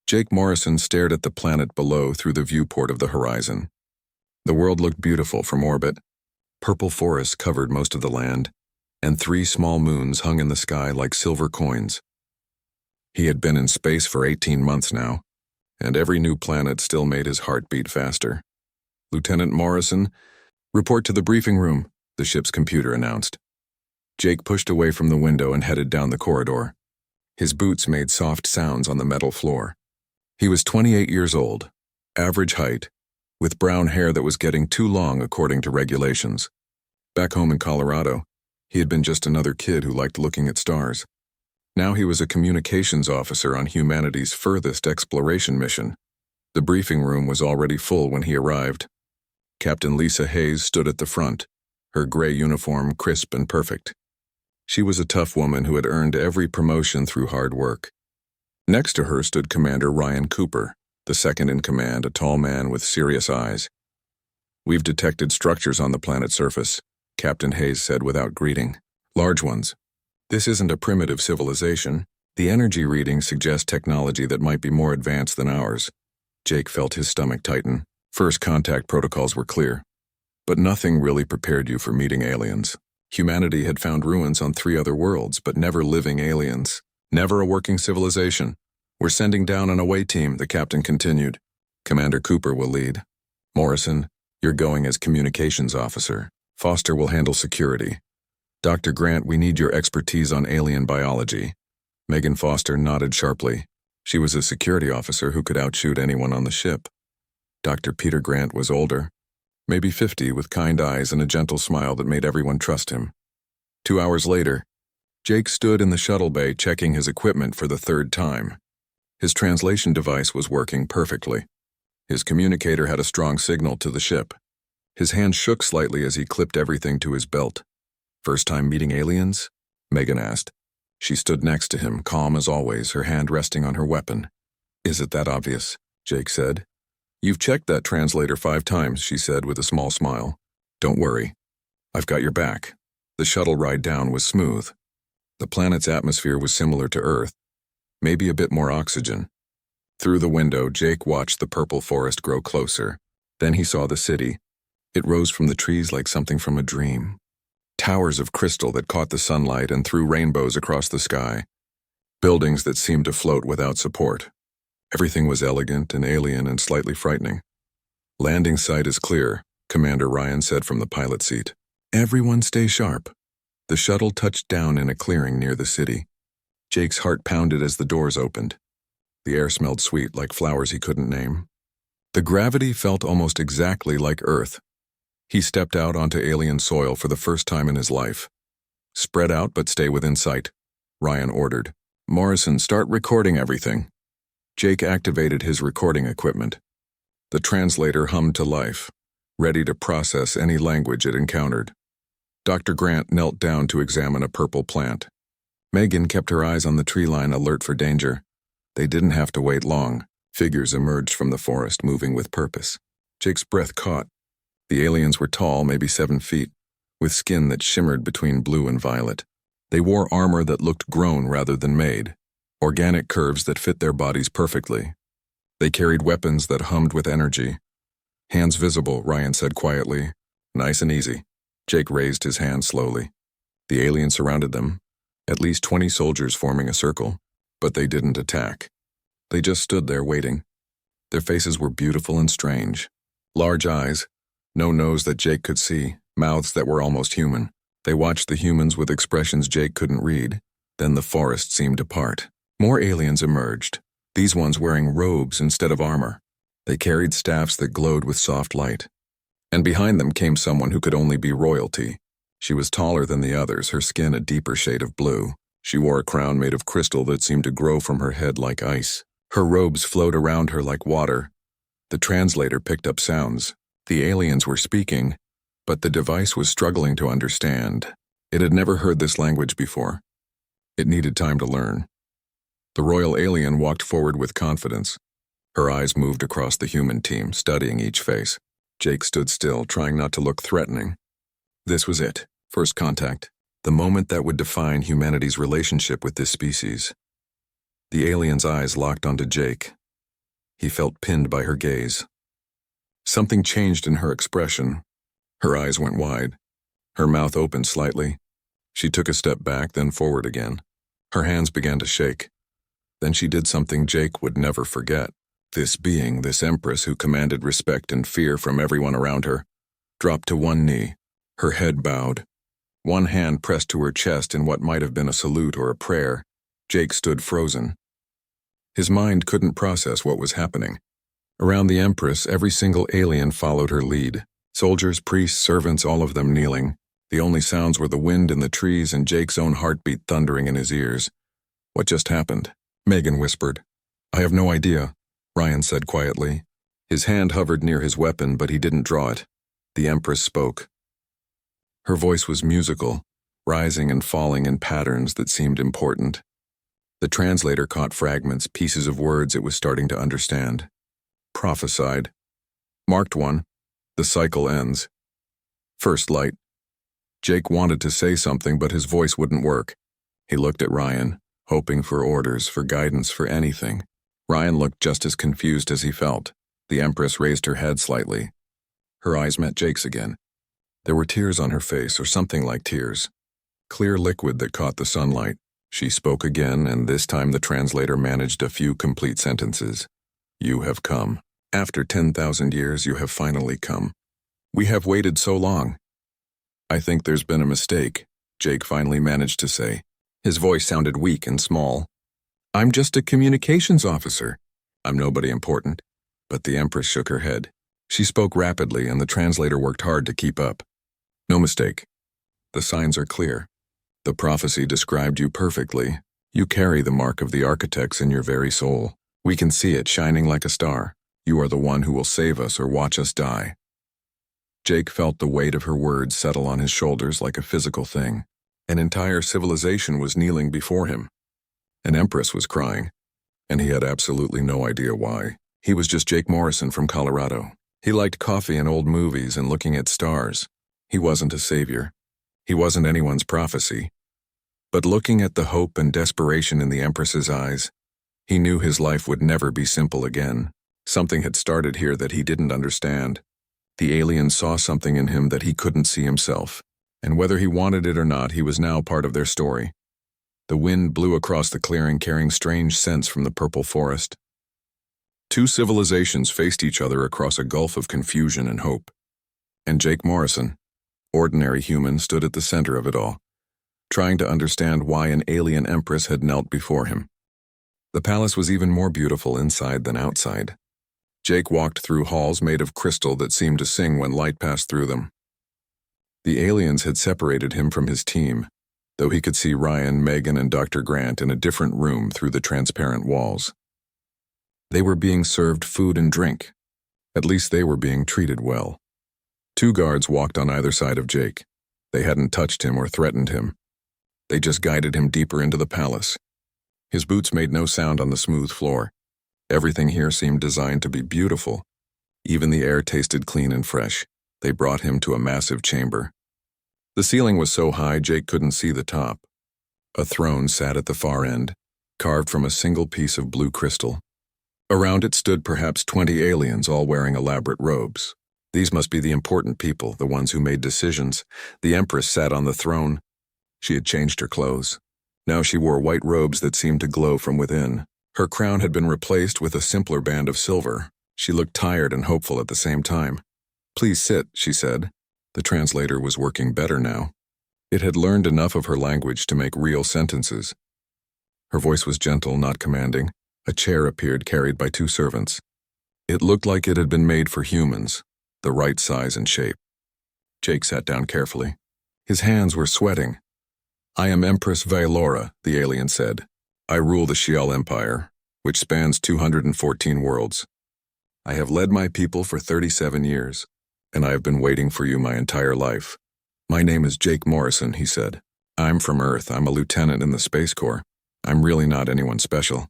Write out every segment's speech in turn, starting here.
Jake Morrison stared at the planet below through the viewport of the horizon. The world looked beautiful from orbit. Purple forests covered most of the land, and 3 small moons hung in the sky like silver coins. He had been in space for 18 months now, and every new planet still made his heart beat faster. "Lieutenant Morrison, report to the briefing room," the ship's computer announced. Jake pushed away from the window and headed down the corridor. His boots made soft sounds on the metal floor. He was 28 years old, average height, with brown hair that was getting too long according to regulations. Back home in Colorado, he had been just another kid who liked looking at stars. Now he was a communications officer on humanity's furthest exploration mission. The briefing room was already full when he arrived. Captain Lisa Hayes stood at the front, her gray uniform crisp and perfect. She was a tough woman who had earned every promotion through hard work. Next to her stood Commander Ryan Cooper, the second in command, a tall man with serious eyes. "We've detected structures on the planet's surface," Captain Hayes said without greeting. "Large ones. This isn't a primitive civilization. The energy readings suggest technology that might be more advanced than ours." Jake felt his stomach tighten. First contact protocols were clear, but nothing really prepared you for meeting aliens. Humanity had found ruins on 3 other worlds, but never living aliens. Never a working civilization. "We're sending down an away team," the captain continued. "Commander Cooper will lead. Morrison, you're going as communications officer. Foster will handle security. Dr. Grant, we need your expertise on alien biology." Megan Foster nodded sharply. She was a security officer who could outshoot anyone on the ship. Dr. Peter Grant was older, maybe 50, with kind eyes and a gentle smile that made everyone trust him. 2 hours later, Jake stood in the shuttle bay checking his equipment for the 3rd time. His translation device was working perfectly. His communicator had a strong signal to the ship. His hand shook slightly as he clipped everything to his belt. "First time meeting aliens?" Megan asked. She stood next to him, calm as always, her hand resting on her weapon. "Is it that obvious?" Jake said. "You've checked that translator 5 times, she said with a small smile. "Don't worry. I've got your back." The shuttle ride down was smooth. The planet's atmosphere was similar to Earth, maybe a bit more oxygen. Through the window, Jake watched the purple forest grow closer. Then he saw the city. It rose from the trees like something from a dream. Towers of crystal that caught the sunlight and threw rainbows across the sky. Buildings that seemed to float without support. Everything was elegant and alien and slightly frightening. "Landing site is clear," Commander Ryan said from the pilot seat. "Everyone stay sharp." The shuttle touched down in a clearing near the city. Jake's heart pounded as the doors opened. The air smelled sweet, like flowers he couldn't name. The gravity felt almost exactly like Earth. He stepped out onto alien soil for the first time in his life. "Spread out, but stay within sight," Ryan ordered. "Morrison, start recording everything." Jake activated his recording equipment. The translator hummed to life, ready to process any language it encountered. Dr. Grant knelt down to examine a purple plant. Megan kept her eyes on the tree line, alert for danger. They didn't have to wait long. Figures emerged from the forest, moving with purpose. Jake's breath caught. The aliens were tall, maybe 7 feet, with skin that shimmered between blue and violet. They wore armor that looked grown rather than made, organic curves that fit their bodies perfectly. They carried weapons that hummed with energy. "Hands visible," Ryan said quietly. "Nice and easy." Jake raised his hand slowly. The aliens surrounded them, at least 20 soldiers forming a circle, but they didn't attack. They just stood there waiting. Their faces were beautiful and strange. Large eyes, no nose that Jake could see, mouths that were almost human. They watched the humans with expressions Jake couldn't read. Then the forest seemed to part. More aliens emerged, these ones wearing robes instead of armor. They carried staffs that glowed with soft light. And behind them came someone who could only be royalty. She was taller than the others, her skin a deeper shade of blue. She wore a crown made of crystal that seemed to grow from her head like ice. Her robes flowed around her like water. The translator picked up sounds. The aliens were speaking, but the device was struggling to understand. It had never heard this language before. It needed time to learn. The royal alien walked forward with confidence. Her eyes moved across the human team, studying each face. Jake stood still, trying not to look threatening. This was it, first contact, the moment that would define humanity's relationship with this species. The alien's eyes locked onto Jake. He felt pinned by her gaze. Something changed in her expression. Her eyes went wide. Her mouth opened slightly. She took a step back, then forward again. Her hands began to shake. Then she did something Jake would never forget. This being, this Empress who commanded respect and fear from everyone around her, dropped to one knee, her head bowed. One hand pressed to her chest in what might have been a salute or a prayer. Jake stood frozen. His mind couldn't process what was happening. Around the Empress, every single alien followed her lead. Soldiers, priests, servants, all of them kneeling. The only sounds were the wind in the trees and Jake's own heartbeat thundering in his ears. What just happened? Megan whispered. I have no idea, Ryan said quietly. His hand hovered near his weapon, but he didn't draw it. The Empress spoke. Her voice was musical, rising and falling in patterns that seemed important. The translator caught fragments, pieces of words it was starting to understand. Prophesied. Marked one. The cycle ends. First light. Jake wanted to say something, but his voice wouldn't work. He looked at Ryan, hoping for orders, for guidance, for anything. Ryan looked just as confused as he felt. The Empress raised her head slightly. Her eyes met Jake's again. There were tears on her face, or something like tears. Clear liquid that caught the sunlight. She spoke again, and this time the translator managed a few complete sentences. You have come. After 10,000 years, you have finally come. We have waited so long. I think there's been a mistake, Jake finally managed to say. His voice sounded weak and small. I'm just a communications officer. I'm nobody important. But the Empress shook her head. She spoke rapidly, and the translator worked hard to keep up. No mistake. The signs are clear. The prophecy described you perfectly. You carry the mark of the architects in your very soul. We can see it shining like a star. You are the one who will save us or watch us die. Jake felt the weight of her words settle on his shoulders like a physical thing. An entire civilization was kneeling before him. An Empress was crying, and he had absolutely no idea why. He was just Jake Morrison from Colorado. He liked coffee and old movies and looking at stars. He wasn't a savior. He wasn't anyone's prophecy. But looking at the hope and desperation in the Empress's eyes, he knew his life would never be simple again. Something had started here that he didn't understand. The alien saw something in him that he couldn't see himself, and whether he wanted it or not, he was now part of their story. The wind blew across the clearing, carrying strange scents from the purple forest. Two civilizations faced each other across a gulf of confusion and hope. And Jake Morrison, ordinary human, stood at the center of it all, trying to understand why an alien Empress had knelt before him. The palace was even more beautiful inside than outside. Jake walked through halls made of crystal that seemed to sing when light passed through them. The aliens had separated him from his team, though he could see Ryan, Megan, and Dr. Grant in a different room through the transparent walls. They were being served food and drink. At least they were being treated well. Two guards walked on either side of Jake. They hadn't touched him or threatened him. They just guided him deeper into the palace. His boots made no sound on the smooth floor. Everything here seemed designed to be beautiful. Even the air tasted clean and fresh. They brought him to a massive chamber. The ceiling was so high Jake couldn't see the top. A throne sat at the far end, carved from a single piece of blue crystal. Around it stood perhaps 20 aliens, all wearing elaborate robes. These must be the important people, the ones who made decisions. The Empress sat on the throne. She had changed her clothes. Now she wore white robes that seemed to glow from within. Her crown had been replaced with a simpler band of silver. She looked tired and hopeful at the same time. Please sit, she said. The translator was working better now. It had learned enough of her language to make real sentences. Her voice was gentle, not commanding. A chair appeared, carried by two servants. It looked like it had been made for humans, the right size and shape. Jake sat down carefully. His hands were sweating. I am Empress Vailora, the alien said. I rule the Shial Empire, which spans 214 worlds. I have led my people for 37 years, and I have been waiting for you my entire life. My name is Jake Morrison, he said. I'm from Earth. I'm a lieutenant in the Space Corps. I'm really not anyone special.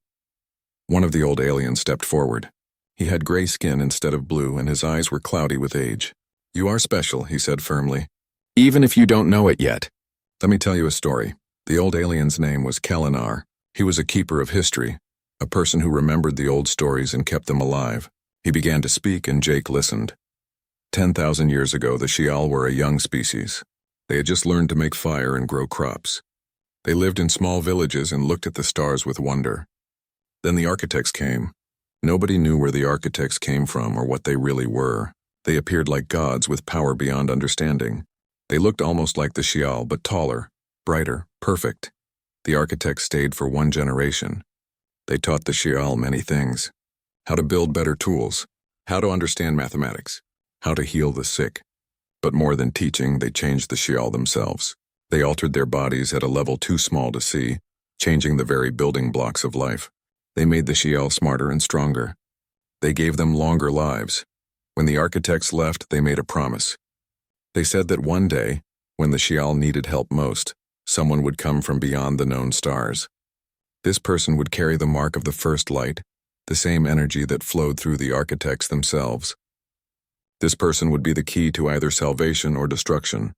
One of the old aliens stepped forward. He had gray skin instead of blue, and his eyes were cloudy with age. You are special, he said firmly. Even if you don't know it yet. Let me tell you a story. The old alien's name was Kelinar. He was a keeper of history. a person who remembered the old stories and kept them alive. He began to speak and Jake listened. 10,000 years ago, the Shial were a young species. They had just learned to make fire and grow crops. They lived in small villages and looked at the stars with wonder. Then the architects came. Nobody knew where the architects came from or what they really were. They appeared like gods with power beyond understanding. They looked almost like the Shial, but taller, brighter, perfect. The architects stayed for one generation. They taught the Shial many things. How to build better tools, how to understand mathematics, how to heal the sick. But more than teaching, they changed the Shial themselves. They altered their bodies at a level too small to see, changing the very building blocks of life. They made the Shial smarter and stronger. They gave them longer lives. When the architects left, they made a promise. They said that one day, when the Shial needed help most, someone would come from beyond the known stars. This person would carry the mark of the first light, the same energy that flowed through the architects themselves. This person would be the key to either salvation or destruction.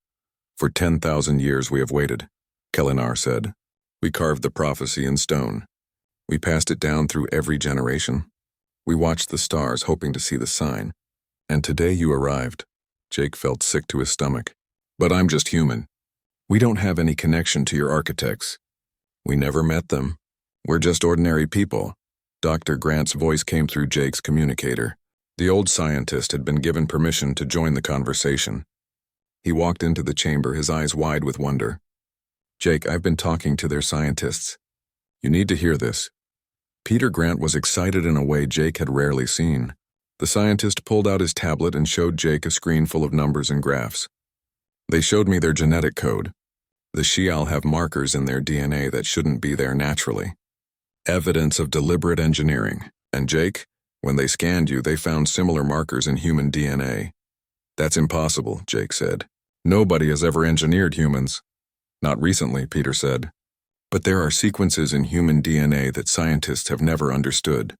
For 10,000 years we have waited, Kelinar said. We carved the prophecy in stone. We passed it down through every generation. We watched the stars hoping to see the sign. And today you arrived. Jake felt sick to his stomach. But I'm just human. We don't have any connection to your architects. We never met them. We're just ordinary people. Dr. Grant's voice came through Jake's communicator. The old scientist had been given permission to join the conversation. He walked into the chamber, his eyes wide with wonder. Jake, I've been talking to their scientists. You need to hear this. Peter Grant was excited in a way Jake had rarely seen. The scientist pulled out his tablet and showed Jake a screen full of numbers and graphs. They showed me their genetic code. The Shial have markers in their DNA that shouldn't be there naturally. Evidence of deliberate engineering. And Jake, when they scanned you, they found similar markers in human DNA. That's impossible, Jake said. Nobody has ever engineered humans. Not recently, Peter said. But there are sequences in human DNA that scientists have never understood.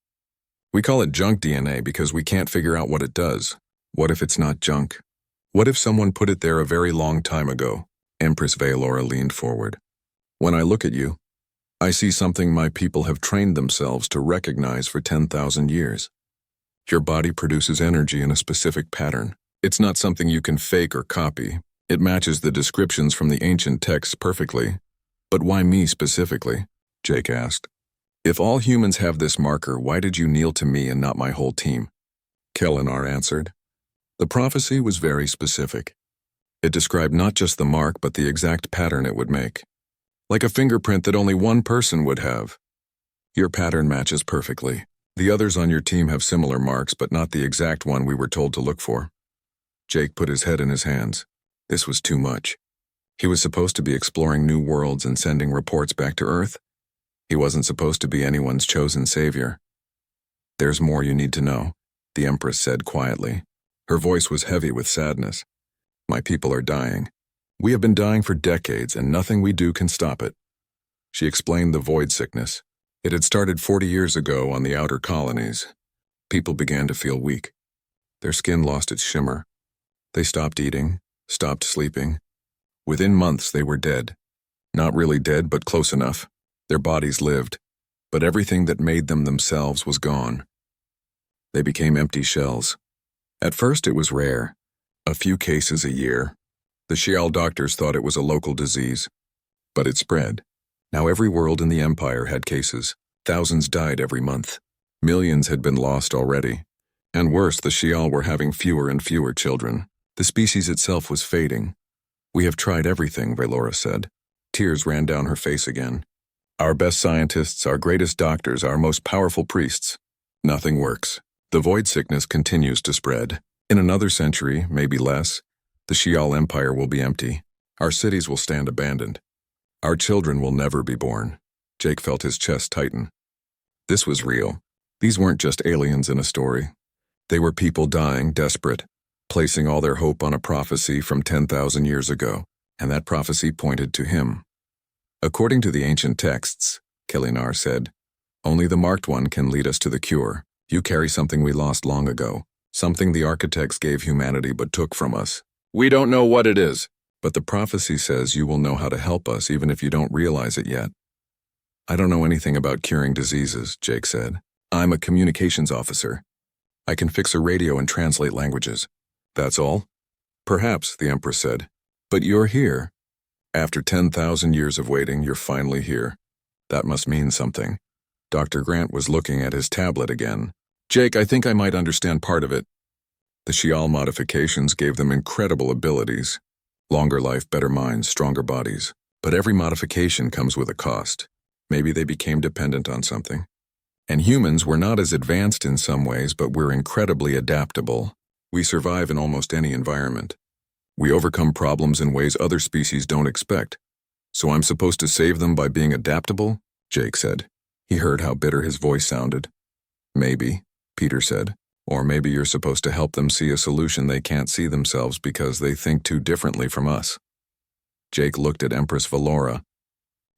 We call it junk DNA because we can't figure out what it does. What if it's not junk? What if someone put it there a very long time ago? Empress Valora leaned forward. When I look at you, I see something my people have trained themselves to recognize for 10,000 years. Your body produces energy in a specific pattern. It's not something you can fake or copy. It matches the descriptions from the ancient texts perfectly. But why me specifically? Jake asked. If all humans have this marker, why did you kneel to me and not my whole team? Kelinar answered. The prophecy was very specific. It described not just the mark, but the exact pattern it would make. Like a fingerprint that only one person would have. Your pattern matches perfectly. The others on your team have similar marks, but not the exact one we were told to look for. Jake put his head in his hands. This was too much. He was supposed to be exploring new worlds and sending reports back to Earth. He wasn't supposed to be anyone's chosen savior. There's more you need to know, the Empress said quietly. Her voice was heavy with sadness. My people are dying. We have been dying for decades, and nothing we do can stop it. She explained the void sickness. It had started 40 years ago on the outer colonies. People began to feel weak. Their skin lost its shimmer. They stopped eating, stopped sleeping. Within months, they were dead. Not really dead, but close enough. Their bodies lived, but everything that made them themselves was gone. They became empty shells. At first, it was rare. A few cases a year. The Shial doctors thought it was a local disease. But it spread. Now every world in the Empire had cases. Thousands died every month. Millions had been lost already. And worse, the Shial were having fewer and fewer children. The species itself was fading. We have tried everything, Valora said. Tears ran down her face again. Our best scientists, our greatest doctors, our most powerful priests. Nothing works. The void sickness continues to spread. In another century, maybe less, the Shial Empire will be empty. Our cities will stand abandoned. Our children will never be born. Jake felt his chest tighten. This was real. These weren't just aliens in a story. They were people dying, desperate, placing all their hope on a prophecy from 10,000 years ago, and that prophecy pointed to him. According to the ancient texts, Kelinar said, only the marked one can lead us to the cure. You carry something we lost long ago, something the architects gave humanity but took from us. We don't know what it is, but the prophecy says you will know how to help us even if you don't realize it yet. I don't know anything about curing diseases, Jake said. I'm a communications officer. I can fix a radio and translate languages. That's all? Perhaps, the Empress said. But you're here. After 10,000 years of waiting, you're finally here. That must mean something. Dr. Grant was looking at his tablet again. Jake, I think I might understand part of it. The Shial modifications gave them incredible abilities. Longer life, better minds, stronger bodies. But every modification comes with a cost. Maybe they became dependent on something. And humans were not as advanced in some ways, but we're incredibly adaptable. We survive in almost any environment. We overcome problems in ways other species don't expect. So I'm supposed to save them by being adaptable? Jake said. He heard how bitter his voice sounded. Maybe, Peter said. Or maybe you're supposed to help them see a solution they can't see themselves because they think too differently from us. Jake looked at Empress Valora.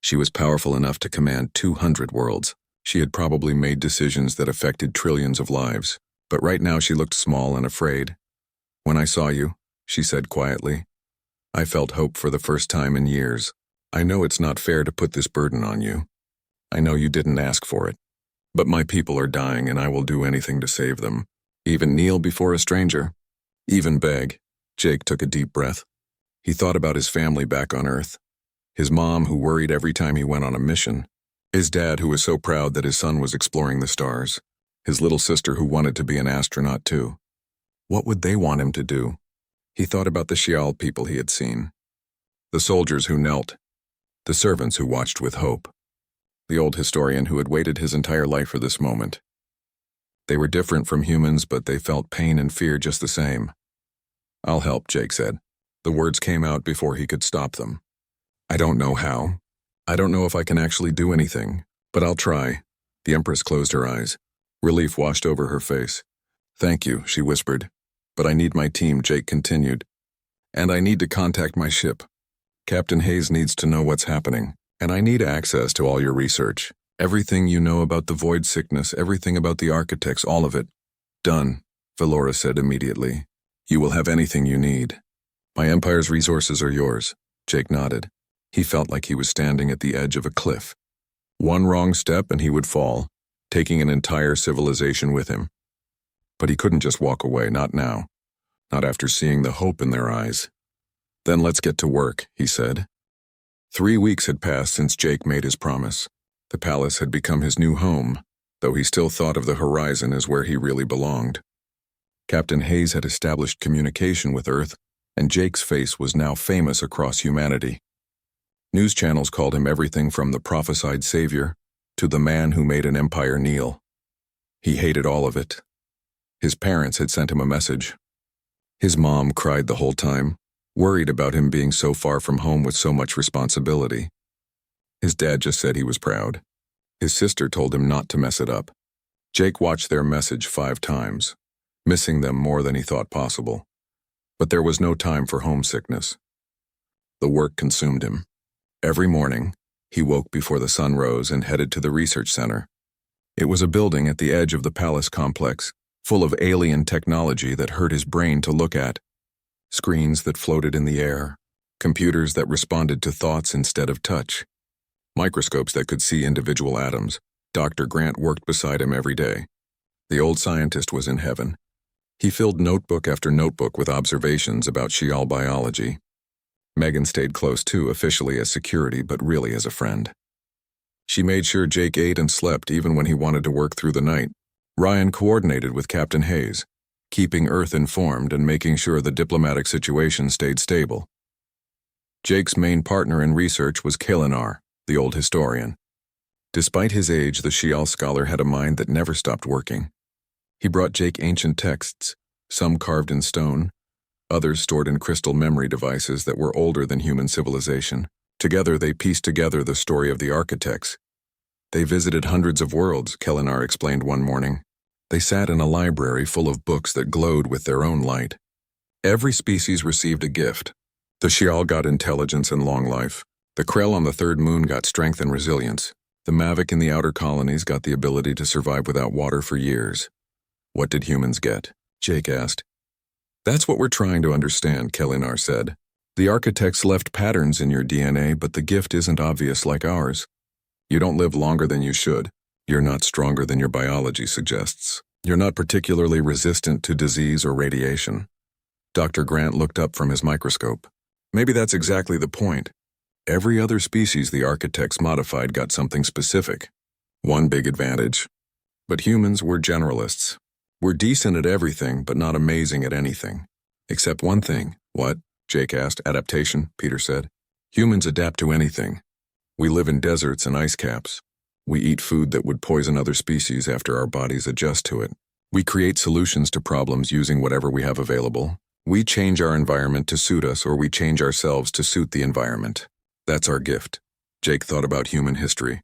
She was powerful enough to command 200 worlds. She had probably made decisions that affected trillions of lives. But right now she looked small and afraid. When I saw you, she said quietly, I felt hope for the first time in years. I know it's not fair to put this burden on you. I know you didn't ask for it. But my people are dying and I will do anything to save them. Even kneel before a stranger. Even beg. Jake took a deep breath. He thought about his family back on Earth. His mom who worried every time he went on a mission. His dad who was so proud that his son was exploring the stars. His little sister who wanted to be an astronaut too. What would they want him to do? He thought about the Shial people he had seen. The soldiers who knelt. The servants who watched with hope. The old historian who had waited his entire life for this moment. They were different from humans, but they felt pain and fear just the same. I'll help, Jake said. The words came out before he could stop them. I don't know how. I don't know if I can actually do anything, but I'll try. The Empress closed her eyes. Relief washed over her face. Thank you, she whispered. But I need my team, Jake continued. And I need to contact my ship. Captain Hayes needs to know what's happening, and I need access to all your research. Everything you know about the void sickness, everything about the architects, all of it. Done, Valora said immediately. You will have anything you need. My Empire's resources are yours. Jake nodded. He felt like he was standing at the edge of a cliff. One wrong step and he would fall, taking an entire civilization with him. But he couldn't just walk away, not now. Not after seeing the hope in their eyes. Then let's get to work, he said. 3 weeks had passed since Jake made his promise. The palace had become his new home, though he still thought of the horizon as where he really belonged. Captain Hayes had established communication with Earth, and Jake's face was now famous across humanity. News channels called him everything from the prophesied savior to the man who made an empire kneel. He hated all of it. His parents had sent him a message. His mom cried the whole time, worried about him being so far from home with so much responsibility. His dad just said he was proud. His sister told him not to mess it up. Jake watched their message 5 times, missing them more than he thought possible. But there was no time for homesickness. The work consumed him. Every morning, he woke before the sun rose and headed to the research center. It was a building at the edge of the palace complex, full of alien technology that hurt his brain to look at. Screens that floated in the air, computers that responded to thoughts instead of touch, microscopes that could see individual atoms. Dr. Grant worked beside him every day. The old scientist was in heaven. He filled notebook after notebook with observations about Shial biology. Megan stayed close too, officially as security, but really as a friend. She made sure Jake ate and slept even when he wanted to work through the night. Ryan coordinated with Captain Hayes, keeping Earth informed and making sure the diplomatic situation stayed stable. Jake's main partner in research was Kalinar, the old historian. Despite his age, the Shial scholar had a mind that never stopped working. He brought Jake ancient texts, some carved in stone, others stored in crystal memory devices that were older than human civilization. Together they pieced together the story of the architects. They visited hundreds of worlds, Kalinar explained one morning. They sat in a library full of books that glowed with their own light. Every species received a gift. The Shial got intelligence and long life. The Krell on the third moon got strength and resilience. The Mavic in the outer colonies got the ability to survive without water for years. What did humans get? Jake asked. That's what we're trying to understand, Kalinar said. The architects left patterns in your DNA, but the gift isn't obvious like ours. You don't live longer than you should. You're not stronger than your biology suggests. You're not particularly resistant to disease or radiation. Dr. Grant looked up from his microscope. Maybe that's exactly the point. Every other species the architects modified got something specific. One big advantage. But humans were generalists. We're decent at everything, but not amazing at anything. Except one thing. What? Jake asked. Adaptation, Peter said. Humans adapt to anything. We live in deserts and ice caps. We eat food that would poison other species after our bodies adjust to it. We create solutions to problems using whatever we have available. We change our environment to suit us, or we change ourselves to suit the environment. That's our gift. Jake thought about human history.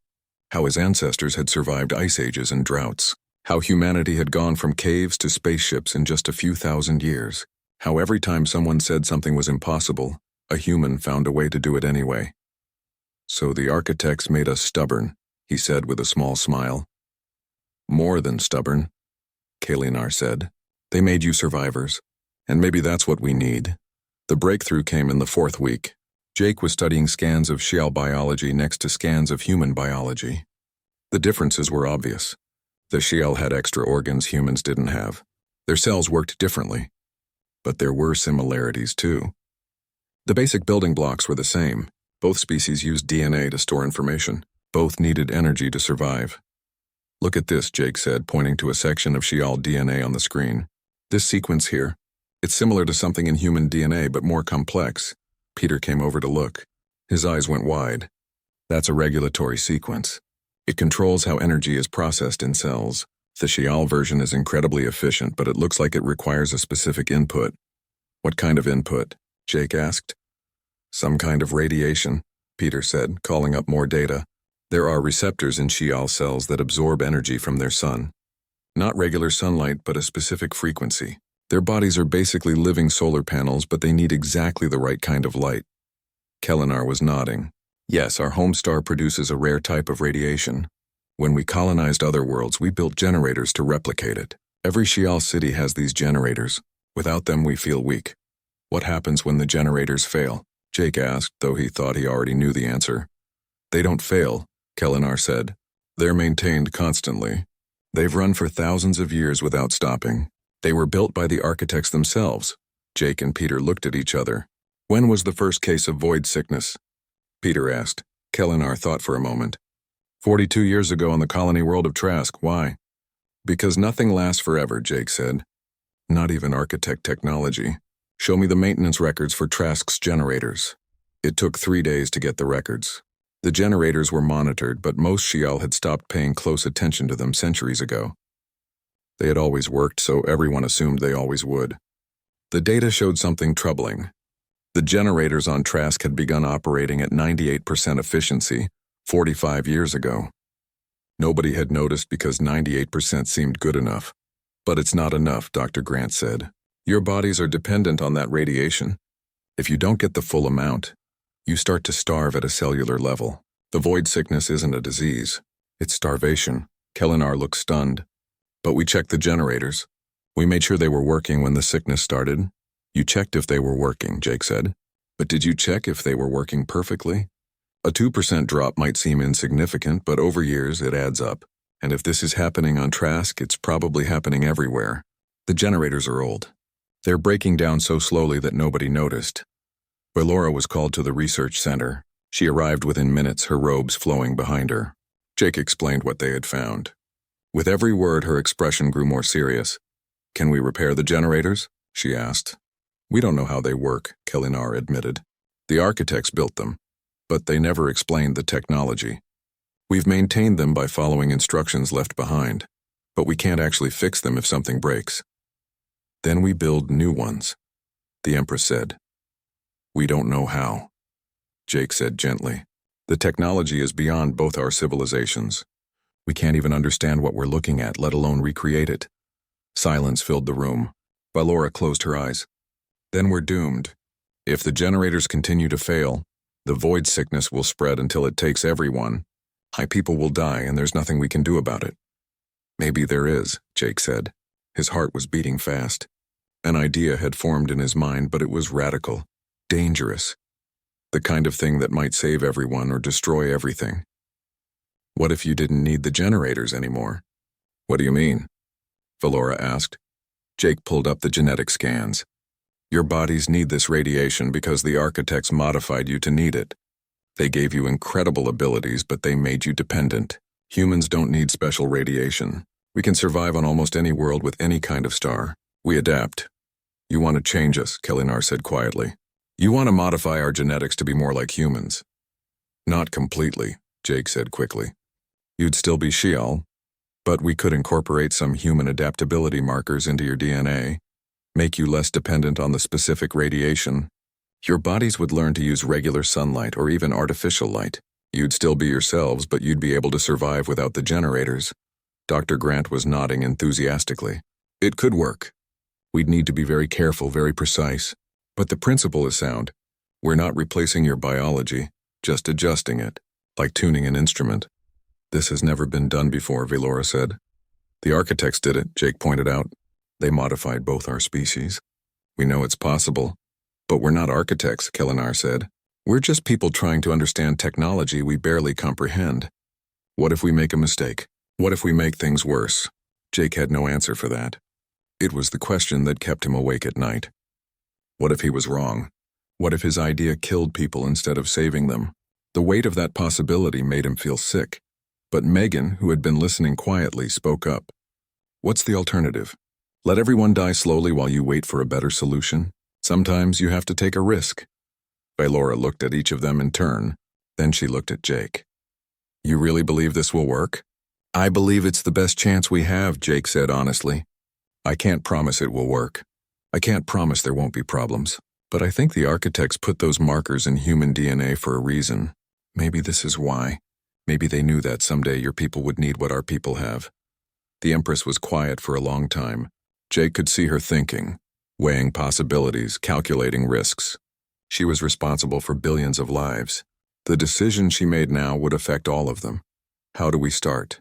How his ancestors had survived ice ages and droughts. How humanity had gone from caves to spaceships in just a few thousand years. How every time someone said something was impossible, a human found a way to do it anyway. So the architects made us stubborn, he said with a small smile. More than stubborn, Kalinar said. They made you survivors, and maybe that's what we need. The breakthrough came in the 4th week. Jake was studying scans of Shial biology next to scans of human biology. The differences were obvious. The Shial had extra organs humans didn't have. Their cells worked differently. But there were similarities too. The basic building blocks were the same. Both species used DNA to store information. Both needed energy to survive. Look at this, Jake said, pointing to a section of Shial DNA on the screen. This sequence here, it's similar to something in human DNA, but more complex. Peter came over to look. His eyes went wide. That's a regulatory sequence. It controls how energy is processed in cells. The Shial version is incredibly efficient, but it looks like it requires a specific input. What kind of input? Jake asked. Some kind of radiation, Peter said, calling up more data. There are receptors in Shial cells that absorb energy from their sun. Not regular sunlight, but a specific frequency. Their bodies are basically living solar panels, but they need exactly the right kind of light. Kalinar was nodding. Yes, our home star produces a rare type of radiation. When we colonized other worlds, we built generators to replicate it. Every Shial city has these generators. Without them, we feel weak. What happens when the generators fail? Jake asked, though he thought he already knew the answer. They don't fail, Kalinar said. They're maintained constantly. They've run for thousands of years without stopping. They were built by the architects themselves. Jake and Peter looked at each other. When was the first case of void sickness? Peter asked. Kalinar thought for a moment. 42 years ago on the colony world of Trask. Why? Because nothing lasts forever, Jake said. Not even architect technology. Show me the maintenance records for Trask's generators. It took 3 days to get the records. The generators were monitored, but most Shial had stopped paying close attention to them centuries ago. They had always worked, so everyone assumed they always would. The data showed something troubling. The generators on Trask had begun operating at 98% efficiency 45 years ago. Nobody had noticed because 98% seemed good enough. But it's not enough, Dr. Grant said. Your bodies are dependent on that radiation. If you don't get the full amount, you start to starve at a cellular level. The void sickness isn't a disease. It's starvation. Kalinar looked stunned. But we checked the generators. We made sure they were working when the sickness started. You checked if they were working, Jake said. But did you check if they were working perfectly? A 2% drop might seem insignificant, but over years it adds up. And if this is happening on Trask, it's probably happening everywhere. The generators are old. They're breaking down so slowly that nobody noticed. Laura was called to the research center. She arrived within minutes, her robes flowing behind her. Jake explained what they had found. With every word, her expression grew more serious. Can we repair the generators? She asked. We don't know how they work, Kalinar admitted. The architects built them, but they never explained the technology. We've maintained them by following instructions left behind, but we can't actually fix them if something breaks. Then we build new ones, the Empress said. We don't know how, Jake said gently. The technology is beyond both our civilizations. We can't even understand what we're looking at, let alone recreate it. Silence filled the room. Laura closed her eyes. Then we're doomed. If the generators continue to fail, the void sickness will spread until it takes everyone. High people will die, and there's nothing we can do about it. Maybe there is, Jake said. His heart was beating fast. An idea had formed in his mind, but it was radical, dangerous. The kind of thing that might save everyone or destroy everything. What if you didn't need the generators anymore? What do you mean? Valora asked. Jake pulled up the genetic scans. Your bodies need this radiation because the architects modified you to need it. They gave you incredible abilities, but they made you dependent. Humans don't need special radiation. We can survive on almost any world with any kind of star. We adapt. You want to change us, Kelinar said quietly. You want to modify our genetics to be more like humans. Not completely, Jake said quickly. You'd still be Shial, but we could incorporate some human adaptability markers into your DNA, make you less dependent on the specific radiation. Your bodies would learn to use regular sunlight or even artificial light. You'd still be yourselves, but you'd be able to survive without the generators. Dr. Grant was nodding enthusiastically. It could work. We'd need to be very careful, very precise. But the principle is sound. We're not replacing your biology, just adjusting it, like tuning an instrument. This has never been done before, Valora said. The architects did it, Jake pointed out. They modified both our species. We know it's possible. But we're not architects, Kelinar said. We're just people trying to understand technology we barely comprehend. What if we make a mistake? What if we make things worse? Jake had no answer for that. It was the question that kept him awake at night. What if he was wrong? What if his idea killed people instead of saving them? The weight of that possibility made him feel sick. But Megan, who had been listening quietly, spoke up. What's the alternative? Let everyone die slowly while you wait for a better solution? Sometimes you have to take a risk. Valora looked at each of them in turn. Then she looked at Jake. You really believe this will work? I believe it's the best chance we have, Jake said honestly. I can't promise it will work. I can't promise there won't be problems. But I think the architects put those markers in human DNA for a reason. Maybe this is why. Maybe they knew that someday your people would need what our people have. The Empress was quiet for a long time. Jake could see her thinking, weighing possibilities, calculating risks. She was responsible for billions of lives. The decision she made now would affect all of them. How do we start?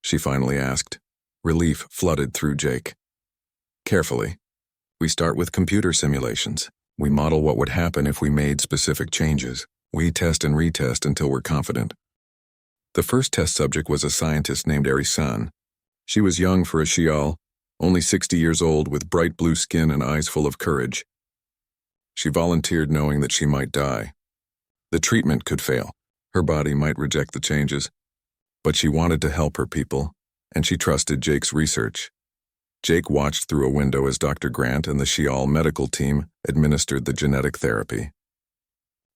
She finally asked. Relief flooded through Jake. Carefully. We start with computer simulations. We model what would happen if we made specific changes. We test and retest until we're confident. The first test subject was a scientist named Erisan. She was young for a Shial, only 60 years old with bright blue skin and eyes full of courage. She volunteered knowing that she might die. The treatment could fail. Her body might reject the changes. But she wanted to help her people, and she trusted Jake's research. Jake watched through a window as Dr. Grant and the Shial medical team administered the genetic therapy.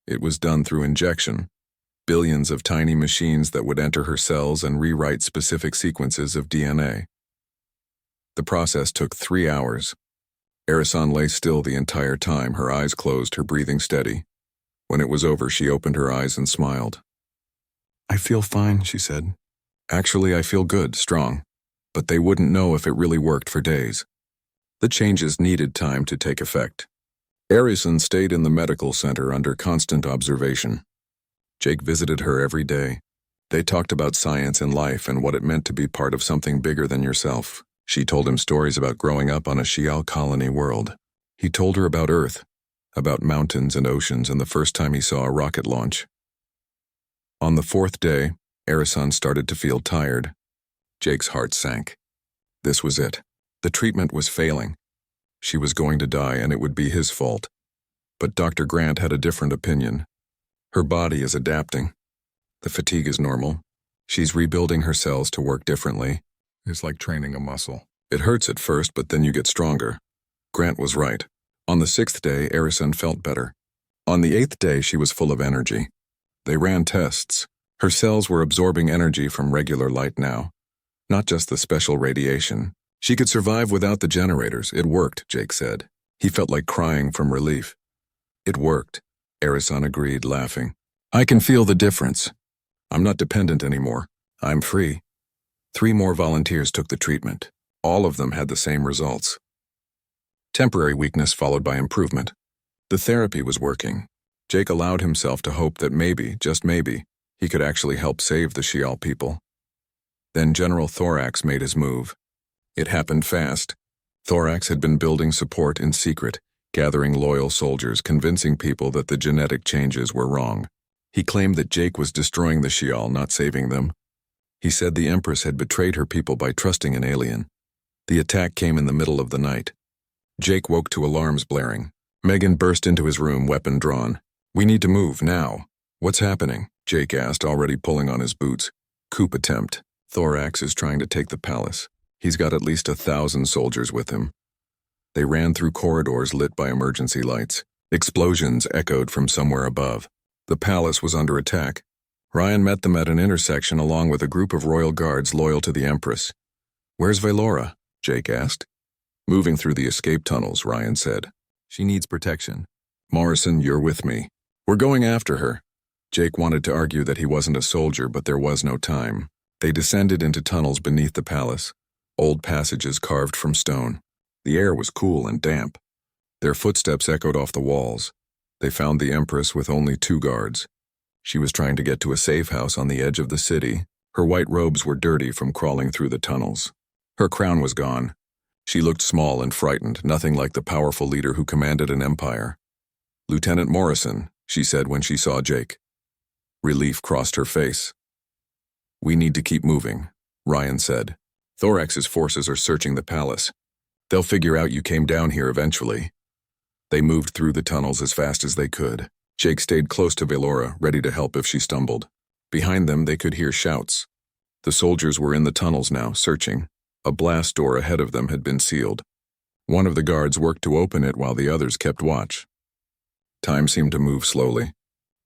It was done through injection. Billions of tiny machines that would enter her cells and rewrite specific sequences of DNA. The process took 3 hours. Erisan lay still the entire time, her eyes closed, her breathing steady. When it was over, she opened her eyes and smiled. I feel fine, she said. Actually, I feel good, strong. But they wouldn't know if it really worked for days. The changes needed time to take effect. Erisan stayed in the medical center under constant observation. Jake visited her every day. They talked about science and life and what it meant to be part of something bigger than yourself. She told him stories about growing up on a Shial colony world. He told her about Earth, about mountains and oceans, and the first time he saw a rocket launch. On the 4th day, Erisan started to feel tired. Jake's heart sank. This was it. The treatment was failing. She was going to die, and it would be his fault. But Dr. Grant had a different opinion. Her body is adapting. The fatigue is normal. She's rebuilding her cells to work differently. It's like training a muscle. It hurts at first, but then you get stronger. Grant was right. On the 6th day, Erisan felt better. On the 8th day, she was full of energy. They ran tests. Her cells were absorbing energy from regular light now, not just the special radiation. She could survive without the generators. It worked, Jake said. He felt like crying from relief. It worked. Erisan agreed, laughing. I can feel the difference. I'm not dependent anymore. I'm free. 3 more volunteers took the treatment. All of them had the same results. Temporary weakness followed by improvement. The therapy was working. Jake allowed himself to hope that maybe, just maybe, he could actually help save the Shial people. Then General Thorax made his move. It happened fast. Thorax had been building support in secret, gathering loyal soldiers, convincing people that the genetic changes were wrong. He claimed that Jake was destroying the Shial, not saving them. He said the Empress had betrayed her people by trusting an alien. The attack came in the middle of the night. Jake woke to alarms blaring. Megan burst into his room, weapon drawn. "We need to move, now." "What's happening?" Jake asked, already pulling on his boots. "Coup attempt. Thorax is trying to take the palace. He's got at least 1,000 soldiers with him." They ran through corridors lit by emergency lights. Explosions echoed from somewhere above. The palace was under attack. Ryan met them at an intersection along with a group of royal guards loyal to the Empress. "Where's Valora?" Jake asked. "Moving through the escape tunnels," Ryan said. "She needs protection." "Morrison, you're with me. We're going after her." Jake wanted to argue that he wasn't a soldier, but there was no time. They descended into tunnels beneath the palace, old passages carved from stone. The air was cool and damp. Their footsteps echoed off the walls. They found the Empress with only 2 guards. She was trying to get to a safe house on the edge of the city. Her white robes were dirty from crawling through the tunnels. Her crown was gone. She looked small and frightened, nothing like the powerful leader who commanded an empire. "Lieutenant Morrison," she said when she saw Jake. Relief crossed her face. "We need to keep moving," Ryan said. "Thorax's forces are searching the palace. They'll figure out you came down here eventually." They moved through the tunnels as fast as they could. Jake stayed close to Valora, ready to help if she stumbled. Behind them, they could hear shouts. The soldiers were in the tunnels now, searching. A blast door ahead of them had been sealed. One of the guards worked to open it while the others kept watch. Time seemed to move slowly.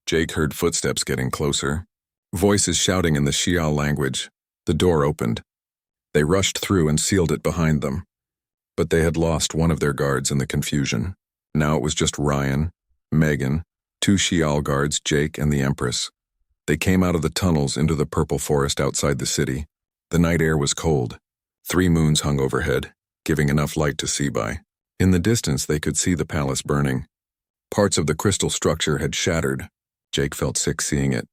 Jake heard footsteps getting closer. Voices shouting in the Xiao language. The door opened. They rushed through and sealed it behind them. But they had lost one of their guards in the confusion. Now it was just Ryan, Megan, 2 Xiao guards, Jake, and the Empress. They came out of the tunnels into the purple forest outside the city. The night air was cold. 3 moons hung overhead, giving enough light to see by. In the distance, they could see the palace burning. Parts of the crystal structure had shattered. Jake felt sick seeing it.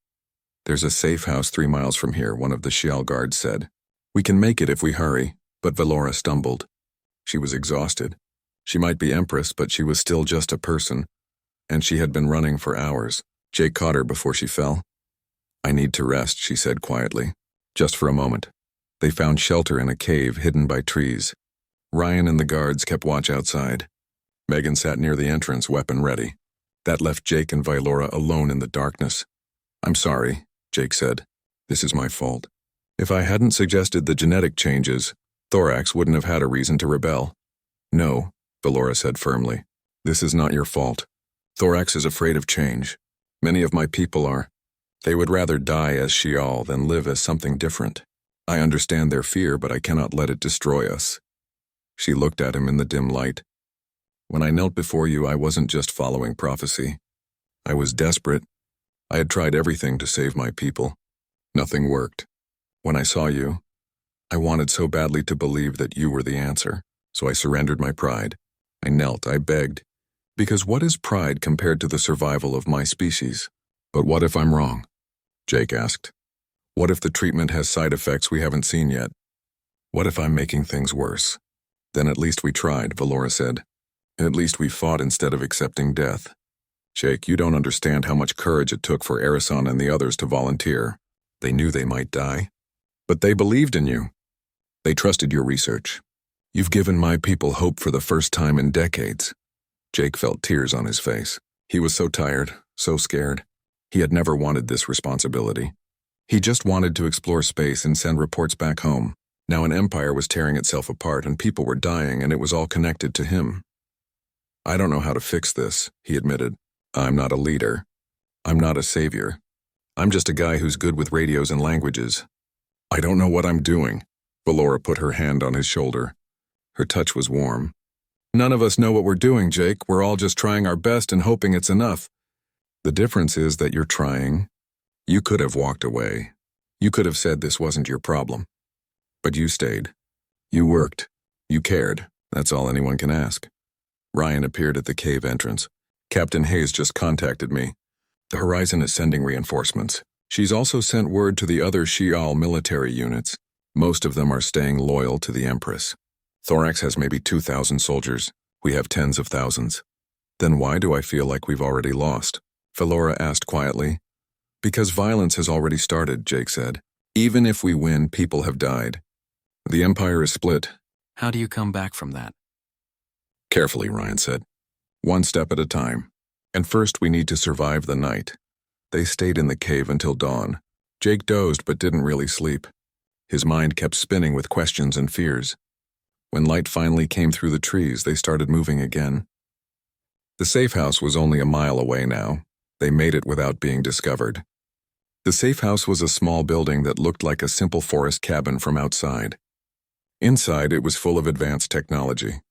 "There's a safe house 3 miles from here," one of the Xiao guards said. "We can make it if we hurry," but Valora stumbled. She was exhausted. She might be Empress, but she was still just a person, and she had been running for hours. Jake caught her before she fell. "I need to rest," she said quietly. "Just for a moment." They found shelter in a cave hidden by trees. Ryan and the guards kept watch outside. Megan sat near the entrance, weapon ready. That left Jake and Valora alone in the darkness. "I'm sorry," Jake said. "This is my fault. If I hadn't suggested the genetic changes, Thorax wouldn't have had a reason to rebel." "No," Valora said firmly. "This is not your fault. Thorax is afraid of change. Many of my people are. They would rather die as Xiao than live as something different. I understand their fear, but I cannot let it destroy us." She looked at him in the dim light. "When I knelt before you, I wasn't just following prophecy. I was desperate. I had tried everything to save my people. Nothing worked. When I saw you, I wanted so badly to believe that you were the answer, so I surrendered my pride. I knelt, I begged. Because what is pride compared to the survival of my species? But what if I'm wrong?" Jake asked. "What if the treatment has side effects we haven't seen yet? What if I'm making things worse?" "Then at least we tried," Valora said. "At least we fought instead of accepting death. Jake, you don't understand how much courage it took for Erison and the others to volunteer. They knew they might die. But they believed in you. They trusted your research. You've given my people hope for the first time in decades." Jake felt tears on his face. He was so tired, so scared. He had never wanted this responsibility. He just wanted to explore space and send reports back home. Now an empire was tearing itself apart and people were dying, and it was all connected to him. "I don't know how to fix this," he admitted. "I'm not a leader. I'm not a savior. I'm just a guy who's good with radios and languages. I don't know what I'm doing." Valora put her hand on his shoulder. Her touch was warm. "None of us know what we're doing, Jake. We're all just trying our best and hoping it's enough. The difference is that you're trying. You could have walked away. You could have said this wasn't your problem. But you stayed. You worked. You cared. That's all anyone can ask." Ryan appeared at the cave entrance. "Captain Hayes just contacted me. The Horizon is sending reinforcements. She's also sent word to the other Xiao military units. Most of them are staying loyal to the Empress. Thorax has maybe 2,000 soldiers. We have tens of thousands." "Then why do I feel like we've already lost?" Valora asked quietly. "Because violence has already started," Jake said. Even if we win, people have died. The Empire is split. How do you come back from that? Carefully, Ryan said. One step at a time. And first we need to survive the night. They stayed in the cave until dawn. Jake dozed but didn't really sleep. His mind kept spinning with questions and fears. When light finally came through the trees, they started moving again. The safe house was only a mile away now. They made it without being discovered. The safe house was a small building that looked like a simple forest cabin from outside. Inside, it was full of advanced technology.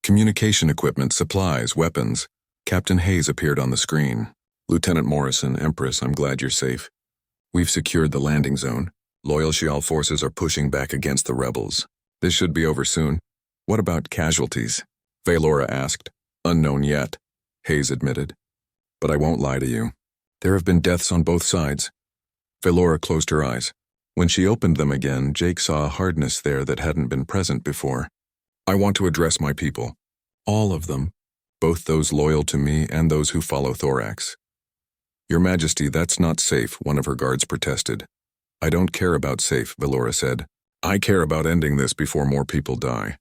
Communication equipment, supplies, weapons. Captain Hayes appeared on the screen. Lieutenant Morrison, Empress, I'm glad you're safe. We've secured the landing zone. Loyal Shial forces are pushing back against the rebels. This should be over soon. What about casualties? Valora asked. Unknown yet, Hayes admitted. But I won't lie to you. There have been deaths on both sides. Valora closed her eyes. When she opened them again, Jake saw a hardness there that hadn't been present before. I want to address my people. All of them. Both those loyal to me and those who follow Thorax. Your Majesty, that's not safe, one of her guards protested. I don't care about safe, Valora said. I care about ending this before more people die.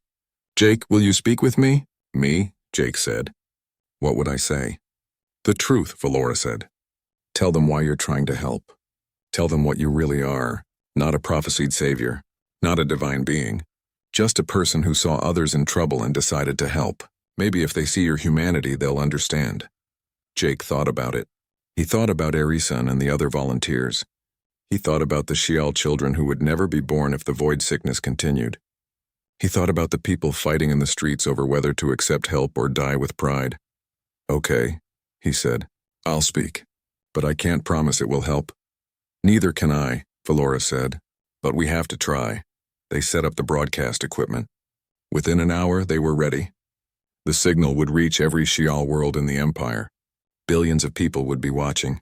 Jake, will you speak with me? Me? Jake said. What would I say? The truth, Valora said. Tell them why you're trying to help. Tell them what you really are. Not a prophesied savior. Not a divine being. Just a person who saw others in trouble and decided to help. Maybe if they see your humanity, they'll understand. Jake thought about it. He thought about Arisan and the other volunteers. He thought about the Shial children who would never be born if the void sickness continued. He thought about the people fighting in the streets over whether to accept help or die with pride. Okay, he said. I'll speak. But I can't promise it will help. Neither can I, Valora said. But we have to try. They set up the broadcast equipment. Within an hour, they were ready. The signal would reach every Shial world in the Empire. Billions of people would be watching.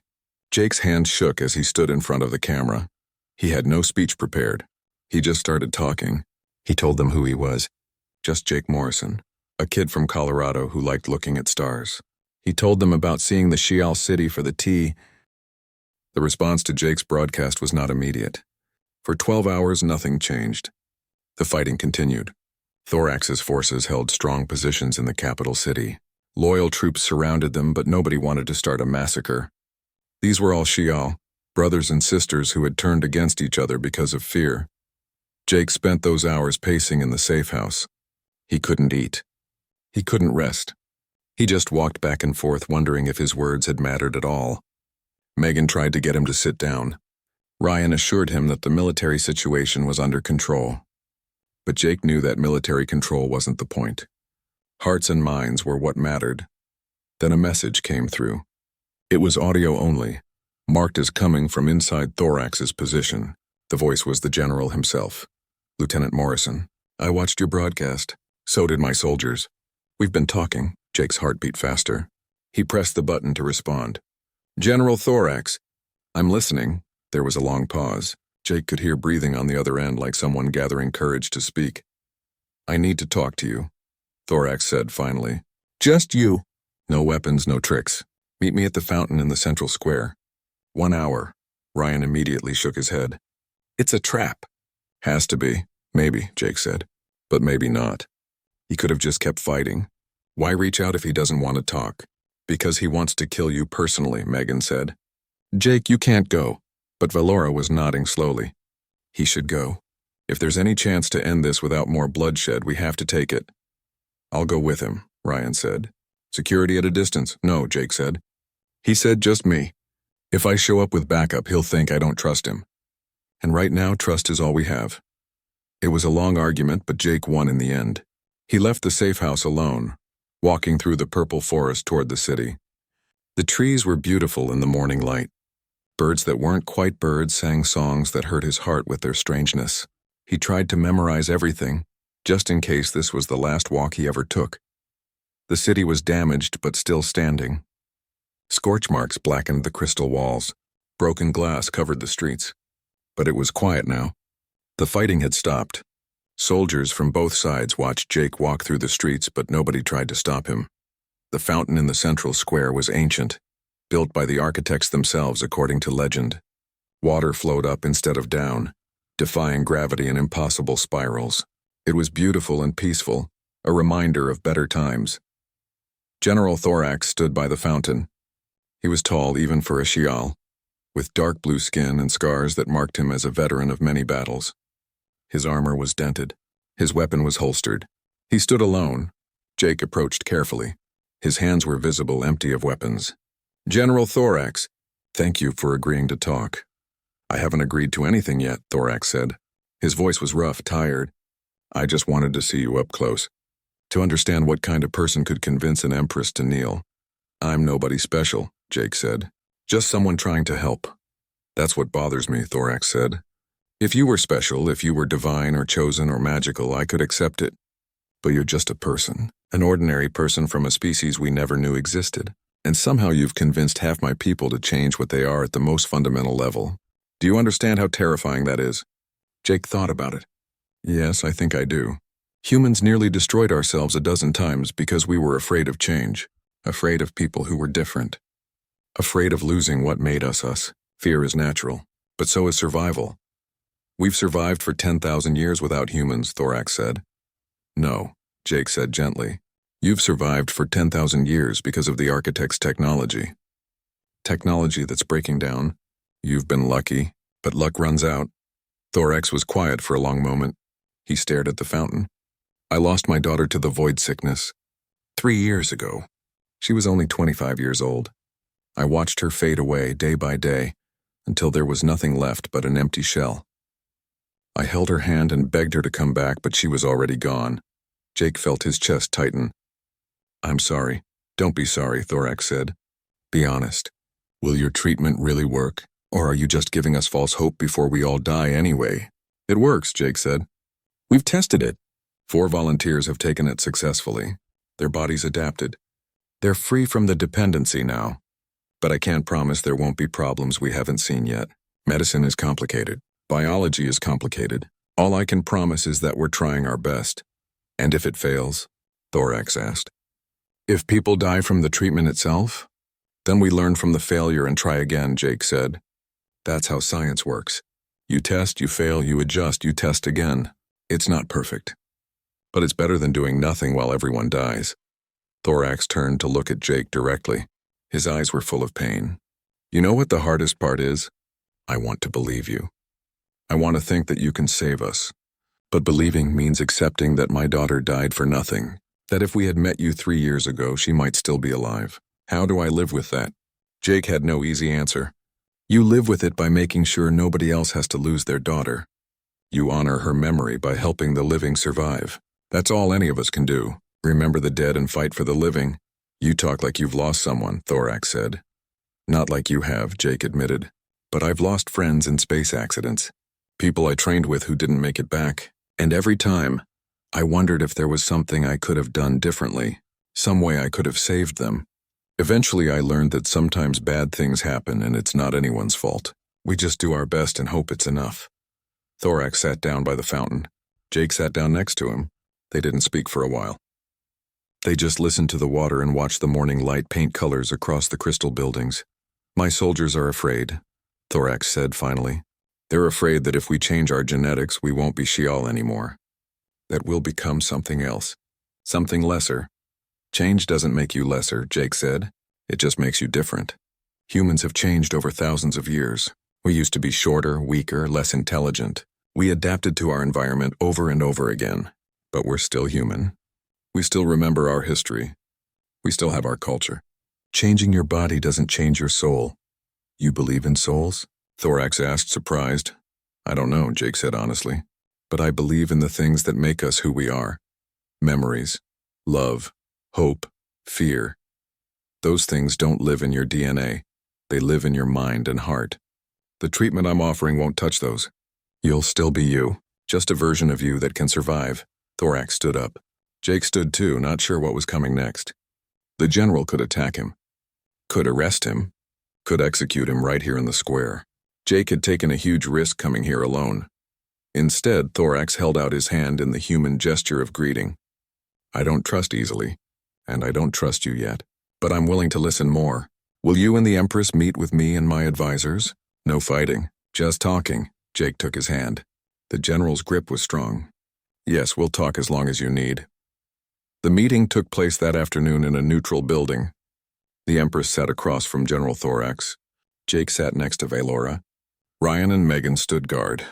Jake's hand shook as he stood in front of the camera. He had no speech prepared. He just started talking. He told them who he was. Just Jake Morrison, a kid from Colorado who liked looking at stars. He told them about seeing the Shial city for the tea. The response to Jake's broadcast was not immediate. For 12 hours, nothing changed. The fighting continued. Thorax's forces held strong positions in the capital city. Loyal troops surrounded them, but nobody wanted to start a massacre. These were all Shial, brothers and sisters who had turned against each other because of fear. Jake spent those hours pacing in the safe house. He couldn't eat. He couldn't rest. He just walked back and forth wondering if his words had mattered at all. Megan tried to get him to sit down. Ryan assured him that the military situation was under control. But Jake knew that military control wasn't the point. Hearts and minds were what mattered. Then a message came through. It was audio only, marked as coming from inside Thorax's position. The voice was the general himself. Lieutenant Morrison, I watched your broadcast. So did my soldiers. We've been talking. Jake's heart beat faster. He pressed the button to respond. General Thorax. I'm listening. There was a long pause. Jake could hear breathing on the other end like someone gathering courage to speak. I need to talk to you, Thorax said finally. Just you. No weapons, no tricks. Meet me at the fountain in the central square. 1 hour. Ryan immediately shook his head. It's a trap. Has to be. Maybe, Jake said. But maybe not. He could have just kept fighting. Why reach out if he doesn't want to talk? Because he wants to kill you personally, Megan said. Jake, you can't go. But Valora was nodding slowly. He should go. If there's any chance to end this without more bloodshed, we have to take it. I'll go with him, Ryan said. Security at a distance? No, Jake said. He said just me. If I show up with backup, he'll think I don't trust him. And right now, trust is all we have. It was a long argument, but Jake won in the end. He left the safe house alone, walking through the purple forest toward the city. The trees were beautiful in the morning light. Birds that weren't quite birds sang songs that hurt his heart with their strangeness. He tried to memorize everything, just in case this was the last walk he ever took. The city was damaged but still standing. Scorch marks blackened the crystal walls. Broken glass covered the streets. But it was quiet now. The fighting had stopped. Soldiers from both sides watched Jake walk through the streets, but nobody tried to stop him. The fountain in the central square was ancient, built by the architects themselves according to legend. Water flowed up instead of down, defying gravity in impossible spirals. It was beautiful and peaceful, a reminder of better times. General Thorax stood by the fountain. He was tall even for a Shial, with dark blue skin and scars that marked him as a veteran of many battles. His armor was dented. His weapon was holstered. He stood alone. Jake approached carefully. His hands were visible, empty of weapons. "General Thorax, thank you for agreeing to talk." "I haven't agreed to anything yet," Thorax said. His voice was rough, tired. "I just wanted to see you up close, to understand what kind of person could convince an Empress to kneel." "I'm nobody special," Jake said. "Just someone trying to help." "That's what bothers me," Thorax said. "If you were special, if you were divine or chosen or magical, I could accept it. But you're just a person, an ordinary person from a species we never knew existed. And somehow you've convinced half my people to change what they are at the most fundamental level. Do you understand how terrifying that is?" Jake thought about it. "Yes, I think I do. Humans nearly destroyed ourselves a dozen times because we were afraid of change, afraid of people who were different, afraid of losing what made us us. Fear is natural, but so is survival. We've survived for 10,000 years without humans," Thorax said. "No," Jake said gently. "You've survived for 10,000 years because of the architect's technology. Technology that's breaking down. You've been lucky, but luck runs out." Thorax was quiet for a long moment. He stared at the fountain. "I lost my daughter to the void sickness 3 years ago. She was only 25 years old. I watched her fade away day by day until there was nothing left but an empty shell. I held her hand and begged her to come back, but she was already gone." Jake felt his chest tighten. "I'm sorry." "Don't be sorry," Thorax said. "Be honest. Will your treatment really work? Or are you just giving us false hope before we all die anyway?" "It works," Jake said. "We've tested it. 4 volunteers have taken it successfully. Their bodies adapted. They're free from the dependency now. But I can't promise there won't be problems we haven't seen yet. Medicine is complicated. Biology is complicated. All I can promise is that we're trying our best." "And if it fails?" Thorax asked. "If people die from the treatment itself, then we learn from the failure and try again," Jake said. "That's how science works. You test, you fail, you adjust, you test again. It's not perfect. But it's better than doing nothing while everyone dies." Thorax turned to look at Jake directly. His eyes were full of pain. "You know what the hardest part is? I want to believe you. I want to think that you can save us. But believing means accepting that my daughter died for nothing, that if we had met you 3 years ago, she might still be alive. How do I live with that?" Jake had no easy answer. "You live with it by making sure nobody else has to lose their daughter. You honor her memory by helping the living survive. That's all any of us can do. Remember the dead and fight for the living." "You talk like you've lost someone," Thorax said. "Not like you have," Jake admitted. "But I've lost friends in space accidents. People I trained with who didn't make it back. And every time, I wondered if there was something I could have done differently, some way I could have saved them. Eventually I learned that sometimes bad things happen and it's not anyone's fault. We just do our best and hope it's enough." Thorax sat down by the fountain. Jake sat down next to him. They didn't speak for a while. They just listened to the water and watched the morning light paint colors across the crystal buildings. "My soldiers are afraid," Thorax said finally. "They're afraid that if we change our genetics, we won't be Shial anymore. That we'll become something else, something lesser." "Change doesn't make you lesser," Jake said. "It just makes you different. Humans have changed over thousands of years. We used to be shorter, weaker, less intelligent. We adapted to our environment over and over again. But we're still human. We still remember our history. We still have our culture. Changing your body doesn't change your soul." "You believe in souls?" Thorax asked, surprised. "I don't know," Jake said honestly. "But I believe in the things that make us who we are. Memories, love, hope, fear. Those things don't live in your DNA. They live in your mind and heart. The treatment I'm offering won't touch those. You'll still be you, just a version of you that can survive." Thorax stood up. Jake stood too, not sure what was coming next. The general could attack him, could arrest him, could execute him right here in the square. Jake had taken a huge risk coming here alone. Instead, Thorax held out his hand in the human gesture of greeting. "I don't trust easily, and I don't trust you yet, but I'm willing to listen more. Will you and the Empress meet with me and my advisors? No fighting, just talking." Jake took his hand. The general's grip was strong. "Yes, we'll talk as long as you need." The meeting took place that afternoon in a neutral building. The Empress sat across from General Thorax. Jake sat next to Valora. Ryan and Megan stood guard.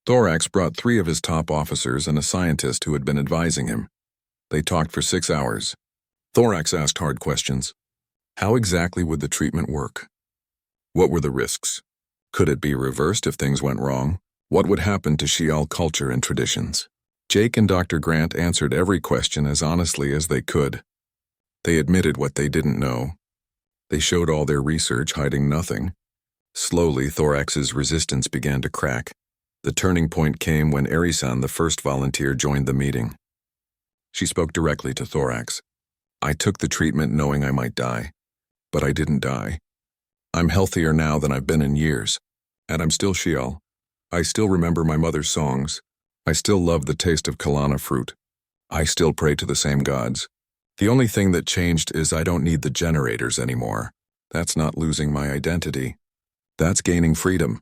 Thorax brought 3 of his top officers and a scientist who had been advising him. They talked for 6 hours. Thorax asked hard questions. How exactly would the treatment work? What were the risks? Could it be reversed if things went wrong? What would happen to Shi'al culture and traditions? Jake and Dr. Grant answered every question as honestly as they could. They admitted what they didn't know. They showed all their research, hiding nothing. Slowly, Thorax's resistance began to crack. The turning point came when Erisan, the first volunteer, joined the meeting. She spoke directly to Thorax. "I took the treatment knowing I might die, but I didn't die. I'm healthier now than I've been in years, and I'm still Shi'al. I still remember my mother's songs. I still love the taste of Kalana fruit. I still pray to the same gods. The only thing that changed is I don't need the generators anymore. That's not losing my identity. That's gaining freedom."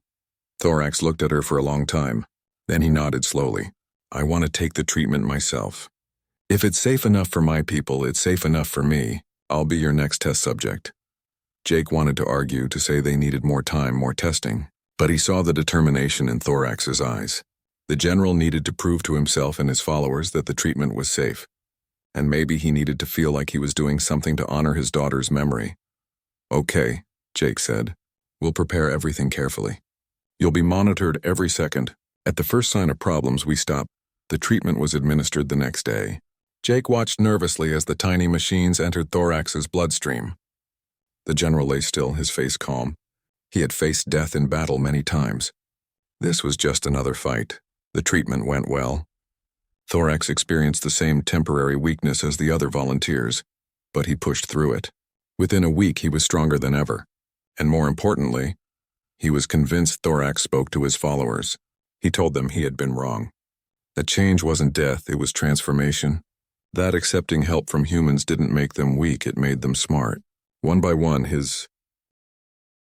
Thorax looked at her for a long time. Then he nodded slowly. "I want to take the treatment myself. If it's safe enough for my people, it's safe enough for me. I'll be your next test subject." Jake wanted to argue, to say they needed more time, more testing, but he saw the determination in Thorax's eyes. The general needed to prove to himself and his followers that the treatment was safe, and maybe he needed to feel like he was doing something to honor his daughter's memory. "Okay," Jake said. "We'll prepare everything carefully. You'll be monitored every second. At the first sign of problems, we stop." The treatment was administered the next day. Jake watched nervously as the tiny machines entered Thorax's bloodstream. The general lay still, his face calm. He had faced death in battle many times. This was just another fight. The treatment went well. Thorax experienced the same temporary weakness as the other volunteers, but he pushed through it. Within a week, he was stronger than ever. And more importantly, he was convinced Thorax spoke to his followers. He told them he had been wrong. That change wasn't death, it was transformation. That accepting help from humans didn't make them weak, it made them smart. One by one, his